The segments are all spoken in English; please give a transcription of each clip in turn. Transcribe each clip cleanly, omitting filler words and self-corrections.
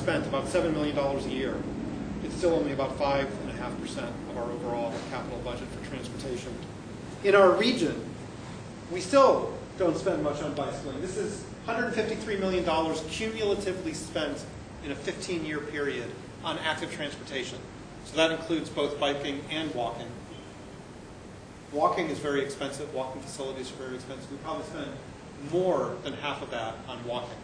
spent about $7 million a year, it's still only about 5.5% of our overall capital budget for transportation. In our region, we still don't spend much on bicycling. This is $153 million cumulatively spent in a 15-year period on active transportation. So that includes both biking and walking. Walking is very expensive. Walking facilities are very expensive. We probably spend more than half of that on walking.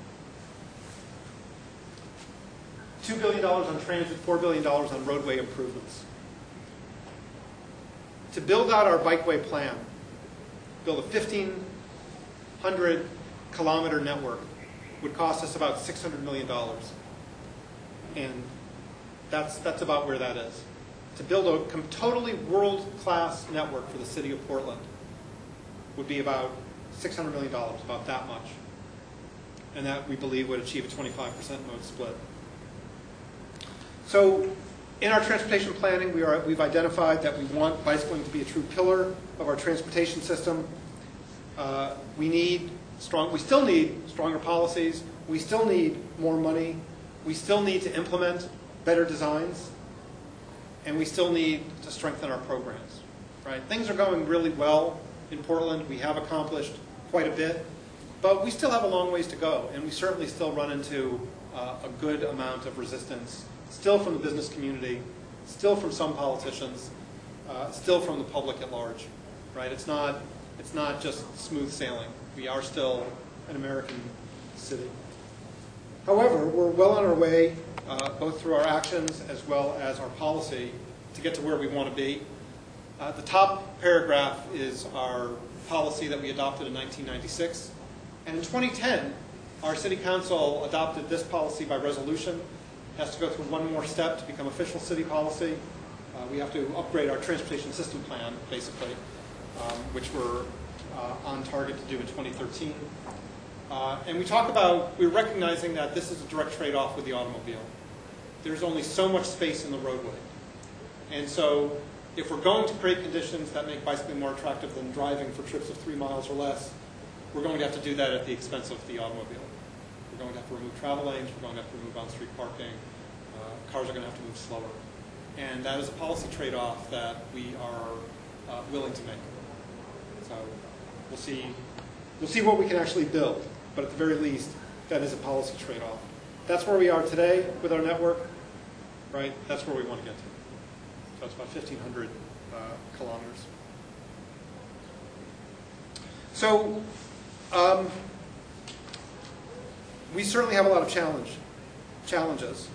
$2 billion on transit, $4 billion on roadway improvements. To build out our bikeway plan, build a 1,500-kilometer network would cost us about $600 million. And that's about where that is. To build a totally world-class network for the city of Portland would be about $600 million, about that much. And that, we believe, would achieve a 25% mode split. So in our transportation planning, we've identified that we want bicycling to be a true pillar of our transportation system. We still need stronger policies. We still need more money. We still need to implement better designs. And we still need to strengthen our programs. Right? Things are going really well in Portland. We have accomplished quite a bit. But we still have a long ways to go. And we certainly still run into a good amount of resistance, still from the business community, still from some politicians, still from the public at large. Right? It's not just smooth sailing. We are still an American city. However, we're well on our way, both through our actions as well as our policy, to get to where we want to be. The top paragraph is our policy that we adopted in 1996. And in 2010, our city council adopted this policy by resolution. It has to go through one more step to become official city policy. We have to upgrade our transportation system plan, basically, which we're on target to do in 2013. And we're recognizing that this is a direct trade-off with the automobile. There's only so much space in the roadway. And so if we're going to create conditions that make bicycling more attractive than driving for trips of 3 miles or less, we're going to have to do that at the expense of the automobile. We're going to have to remove travel lanes. We're going to have to remove on-street parking. Cars are going to have to move slower. And that is a policy trade-off that we are willing to make. So we'll see what we can actually build. But at the very least, that is a policy trade-off. That's where we are today with our network, right? That's where we want to get to. So it's about 1,500 kilometers. So we certainly have a lot of challenges.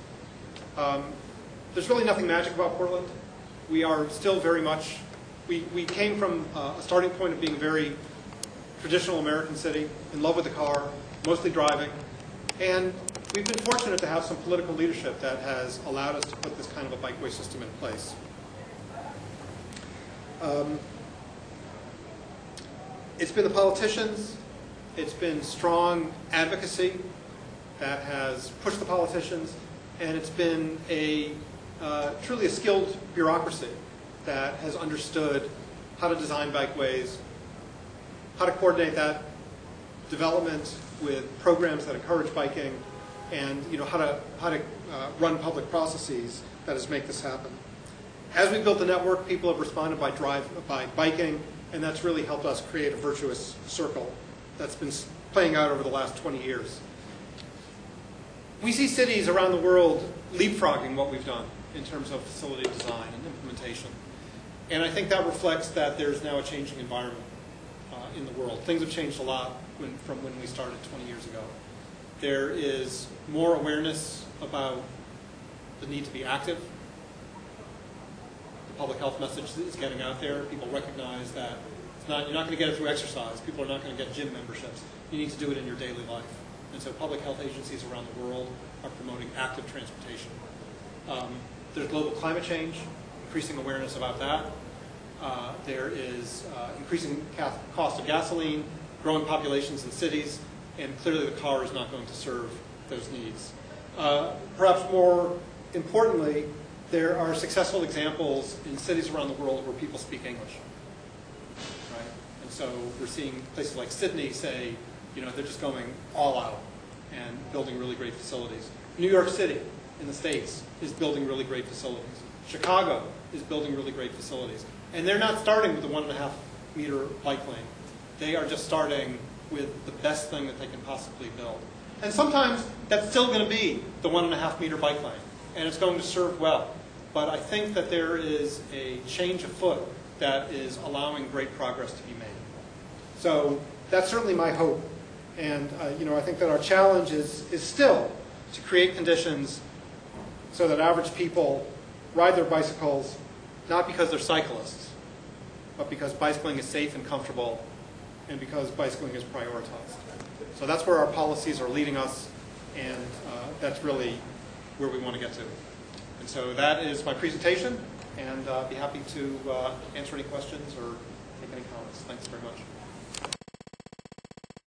There's really nothing magic about Portland. We are still very much, we came from a starting point of being a very traditional American city, in love with the car, mostly driving. And we've been fortunate to have some political leadership that has allowed us to put this kind of a bikeway system in place. It's been the politicians, it's been strong advocacy that has pushed the politicians, and it's been truly a skilled bureaucracy that has understood how to design bikeways, how to coordinate that development with programs that encourage biking, and how to run public processes that has make this happen. As we built the network, people have responded by biking, and that's really helped us create a virtuous circle that's been playing out over the last 20 years. We see cities around the world leapfrogging what we've done in terms of facility design and implementation. And I think that reflects that there's now a changing environment in the world. Things have changed a lot from when we started 20 years ago. There is more awareness about the need to be active. The public health message is getting out there. People recognize that you're not going to get it through exercise. People are not going to get gym memberships. You need to do it in your daily life. And so public health agencies around the world are promoting active transportation. There's global climate change, increasing awareness about that. There is increasing cost of gasoline, growing populations in cities, and clearly the car is not going to serve those needs. Perhaps more importantly, there are successful examples in cities around the world where people speak English. Right? And so we're seeing places like Sydney say, they're just going all out and building really great facilities. New York City in the States is building really great facilities. Chicago is building really great facilities. And they're not starting with the 1.5 meter bike lane. They are just starting with the best thing that they can possibly build. And sometimes that's still going to be the 1.5 meter bike lane, and it's going to serve well. But I think that there is a change afoot that is allowing great progress to be made. So that's certainly my hope. And I think that our challenge is still to create conditions so that average people ride their bicycles, not because they're cyclists, but because bicycling is safe and comfortable, and because bicycling is prioritized. So that's where our policies are leading us, and that's really where we want to get to. And so that is my presentation, and I'll be happy to answer any questions or make any comments. Thanks very much.